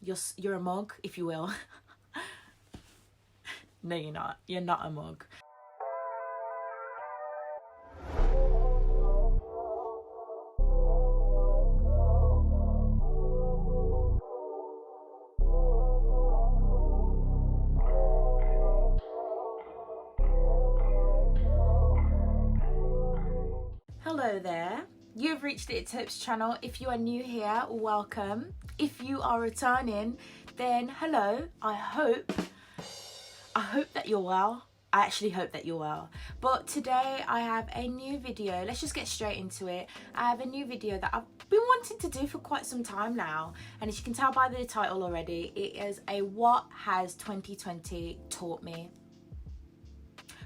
You're a mug, if you will. No, you're not. You're not a mug. Hello there. You've reached the Ittttttt's channel. If you are new here, welcome. If you are returning, then hello. I hope that you're well. I actually hope that you're well. But today I have a new video. Let's just get straight into it. I have a new video that I've been wanting to do for quite some time now. And as you can tell by the title already, it is a What Has 2020 Taught Me?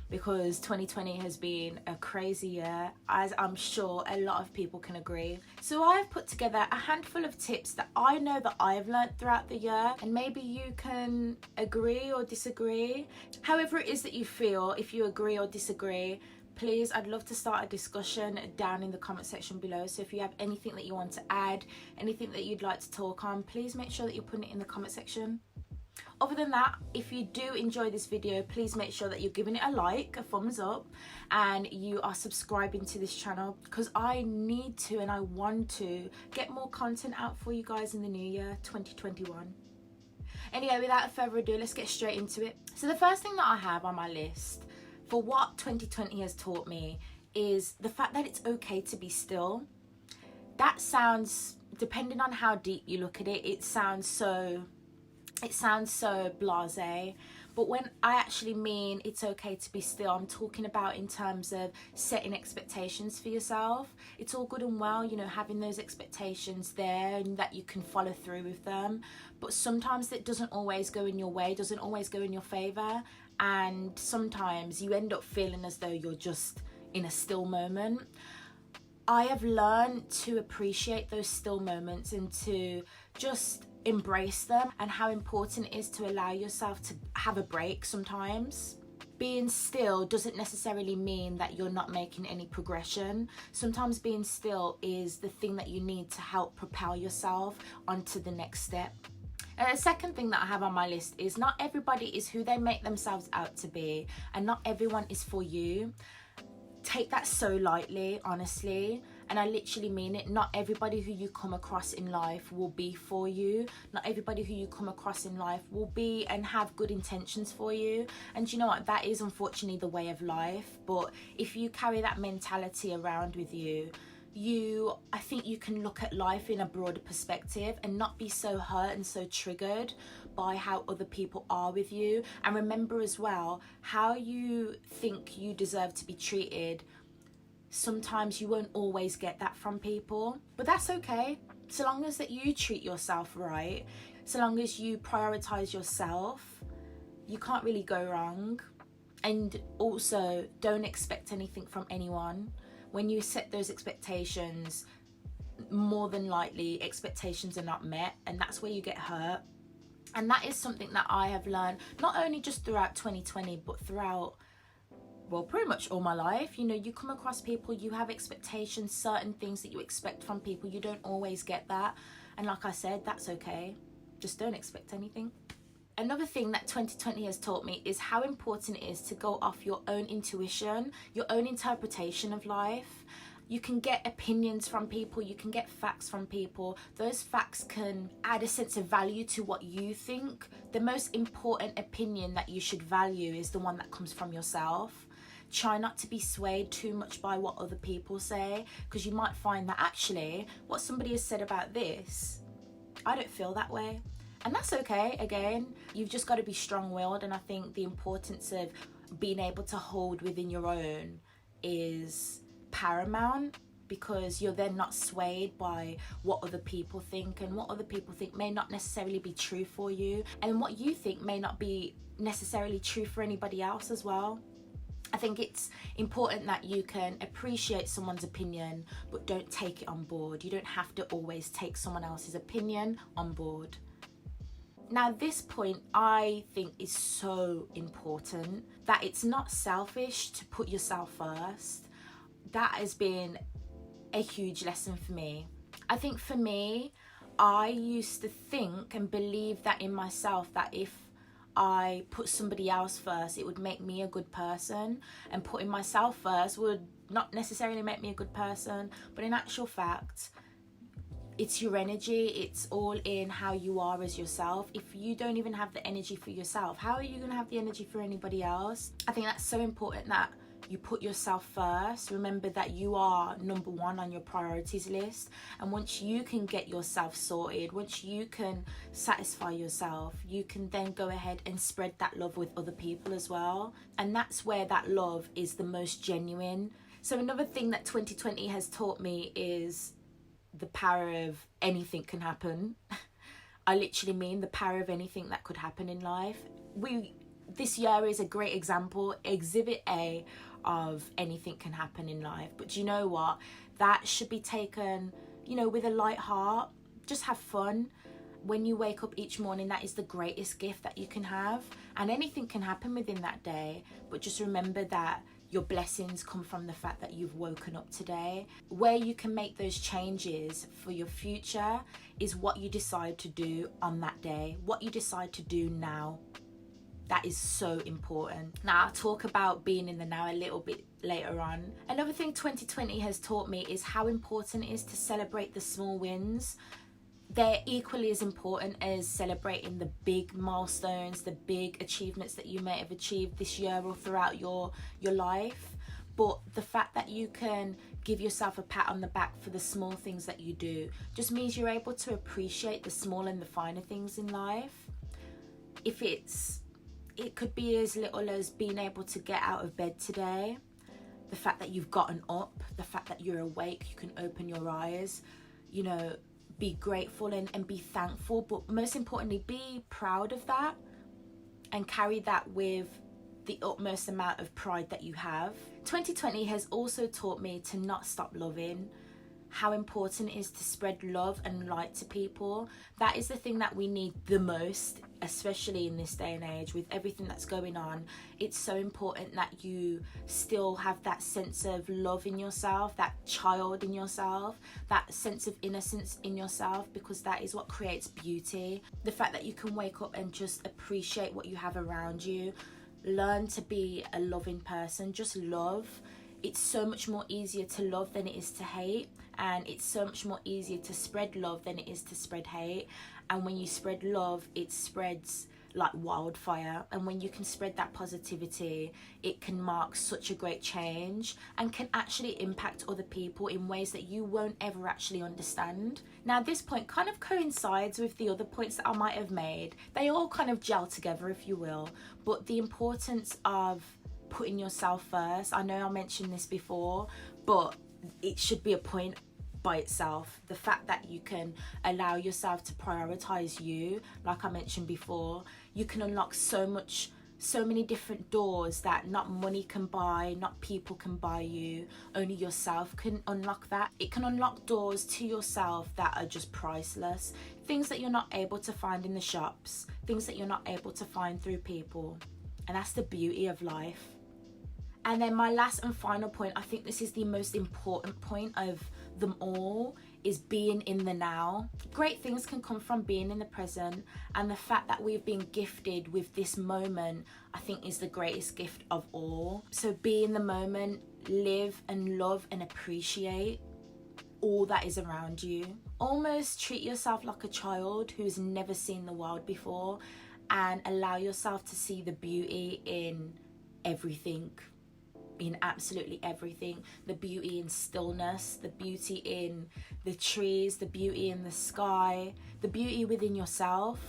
Because 2020 has been a crazy year, as I'm sure a lot of people can agree. So I've put together a handful of tips that I know that I've learned throughout the year, and maybe you can agree or disagree. However it is that you feel, if you agree or disagree, please, I'd love to start a discussion down in the comment section below. So if you have anything that you want to add, anything that you'd like to talk on, please make sure that you're putting it in the comment section. Other than that, if you do enjoy this video, please make sure that you're giving it a like, a thumbs up, and you are subscribing to this channel, because I need to and I want to get more content out for you guys in the new year 2021. Anyway, without further ado, let's get straight into it. So the first thing that I have on my list for what 2020 has taught me is the fact that it's okay to be still. That sounds, depending on how deep you look at it, it sounds so blasé, but when I actually mean it's okay to be still, I'm talking about in terms of setting expectations for yourself. It's all good and well, you know, having those expectations there and that you can follow through with them, but sometimes it doesn't always go in your way, doesn't always go in your favor, and sometimes you end up feeling as though you're just in a still moment. I have learned to appreciate those still moments and to just embrace them, and how important it is to allow yourself to have a break sometimes. Being still doesn't necessarily mean that you're not making any progression. Sometimes being still is the thing that you need to help propel yourself onto the next step. And the second thing that I have on my list is not everybody is who they make themselves out to be, and not everyone is for you. Take that so lightly, honestly, and I literally mean it. Not everybody who you come across in life will be for you. Not everybody who you come across in life will be and have good intentions for you. And you know what, that is unfortunately the way of life. But if you carry that mentality around with you, I think you can look at life in a broader perspective and not be so hurt and so triggered by how other people are with you. And remember as well, how you think you deserve to be treated, sometimes you won't always get that from people, but that's okay. So long as that you treat yourself right, so long as you prioritize yourself, you can't really go wrong. And also, don't expect anything from anyone. When you set those expectations, more than likely expectations are not met, and that's where you get hurt. And that is something that I have learned, not only just throughout 2020, but throughout, well, pretty much all my life. You know, you come across people, you have expectations, certain things that you expect from people, you don't always get that. And like I said, that's okay. Just don't expect anything. Another thing that 2020 has taught me is how important it is to go off your own intuition, your own interpretation of life. You can get opinions from people, you can get facts from people. Those facts can add a sense of value to what you think. The most important opinion that you should value is the one that comes from yourself. Try not to be swayed too much by what other people say, because you might find that actually what somebody has said about this, I don't feel that way. And that's okay. Again, you've just got to be strong-willed, and I think the importance of being able to hold within your own is paramount, because you're then not swayed by what other people think, and what other people think may not necessarily be true for you, and what you think may not be necessarily true for anybody else as well. I think it's important that you can appreciate someone's opinion, but don't take it on board. You don't have to always take someone else's opinion on board. Now, this point I think is so important, that it's not selfish to put yourself first. That has been a huge lesson for me. I think for me, I used to think and believe that in myself, that if I put somebody else first, it would make me a good person, and putting myself first would not necessarily make me a good person. But in actual fact, it's your energy. It's all in how you are as yourself. If you don't even have the energy for yourself, how are you going to have the energy for anybody else? I think that's so important that you put yourself first. Remember that you are number one on your priorities list. And once you can get yourself sorted, once you can satisfy yourself, you can then go ahead and spread that love with other people as well. And that's where that love is the most genuine. So another thing that 2020 has taught me is the power of anything can happen. I literally mean the power of anything that could happen in life. This year is a great example, exhibit A of anything can happen in life. But do you know what? That should be taken, with a light heart. Just have fun. When you wake up each morning, that is the greatest gift that you can have. And anything can happen within that day. But just remember that your blessings come from the fact that you've woken up today. Where you can make those changes for your future is what you decide to do on that day, what you decide to do now. That is so important. Now, I'll talk about being in the now a little bit later on. Another thing 2020 has taught me is how important it is to celebrate the small wins. They're equally as important as celebrating the big milestones, the big achievements that you may have achieved this year or throughout your life. But the fact that you can give yourself a pat on the back for the small things that you do just means you're able to appreciate the small and the finer things in life. It could be as little as being able to get out of bed today, the fact that you've gotten up, the fact that you're awake, you can open your eyes, be grateful and be thankful, but most importantly, be proud of that and carry that with the utmost amount of pride that you have. 2020 has also taught me to not stop loving, how important it is to spread love and light to people. That is the thing that we need the most, especially in this day and age with everything that's going on. It's so important that you still have that sense of love in yourself, that child in yourself, that sense of innocence in yourself, because that is what creates beauty. The fact that you can wake up and just appreciate what you have around you, learn to be a loving person, just love. It's so much more easier to love than it is to hate, and it's so much more easier to spread love than it is to spread hate. And when you spread love, it spreads like wildfire, and when you can spread that positivity, it can mark such a great change and can actually impact other people in ways that you won't ever actually understand. Now, this point kind of coincides with the other points that I might have made. They all kind of gel together, if you will, but the importance of putting yourself first. I know I mentioned this before, but it should be a point by itself. The fact that you can allow yourself to prioritize you, like I mentioned before, you can unlock so many different doors that not money can buy, not people can buy you, only yourself can unlock that. It can unlock doors to yourself that are just priceless, things that you're not able to find in the shops, things that you're not able to find through people. And that's the beauty of life. And then my last and final point, I think this is the most important point of them all, is being in the now. Great things can come from being in the present, and the fact that we've been gifted with this moment, I think, is the greatest gift of all. So be in the moment, live and love and appreciate all that is around you. Almost treat yourself like a child who's never seen the world before, and allow yourself to see the beauty in everything. In absolutely everything. The beauty in stillness, the beauty in the trees, the beauty in the sky, the beauty within yourself,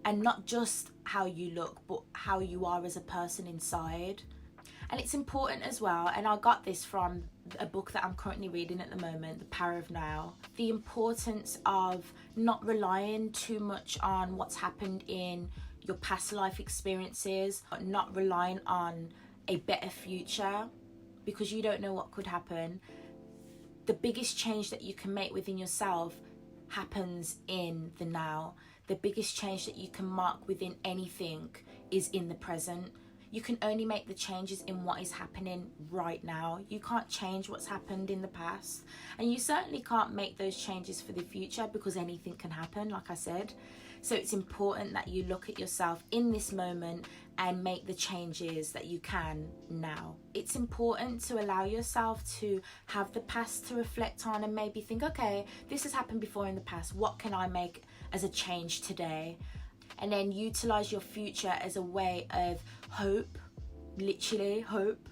and not just how you look, but how you are as a person inside. And it's important as well, and I got this from a book that I'm currently reading at the moment, The Power of Now. The importance of not relying too much on what's happened in your past life experiences, not relying on a better future, because you don't know what could happen. The biggest change that you can make within yourself happens in the now. The biggest change that you can mark within anything is in the present. You can only make the changes in what is happening right now. You can't change what's happened in the past, and you certainly can't make those changes for the future because anything can happen, like I said. So it's important that you look at yourself in this moment and make the changes that you can now. It's important to allow yourself to have the past to reflect on and maybe think, okay, this has happened before in the past. What can I make as a change today? And then utilize your future as a way of hope, literally hope.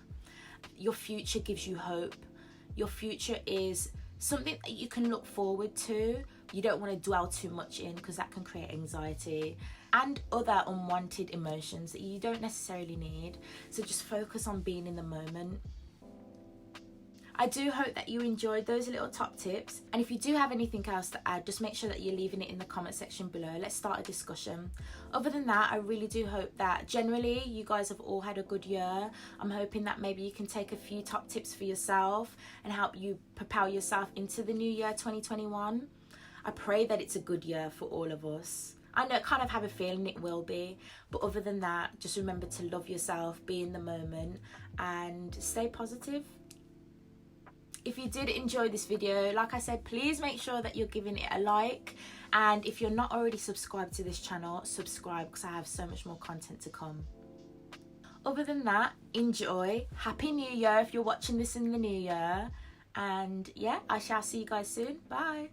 Your future gives you hope. Your future is something that you can look forward to. You don't want to dwell too much in because that can create anxiety and other unwanted emotions that you don't necessarily need. So just focus on being in the moment. I do hope that you enjoyed those little top tips, and if you do have anything else to add, just make sure that you're leaving it in the comment section below. Let's start a discussion. Other than that, I really do hope that generally you guys have all had a good year. I'm hoping that maybe you can take a few top tips for yourself and help you propel yourself into the new year 2021. I pray that it's a good year for all of us. I know, kind of have a feeling it will be, but other than that, just remember to love yourself, be in the moment, and stay positive. If you did enjoy this video, like I said, please make sure that you're giving it a like, and if you're not already subscribed to this channel, subscribe because I have so much more content to come. Other than that, enjoy. Happy New Year if you're watching this in the new year, and yeah, I shall see you guys soon. Bye.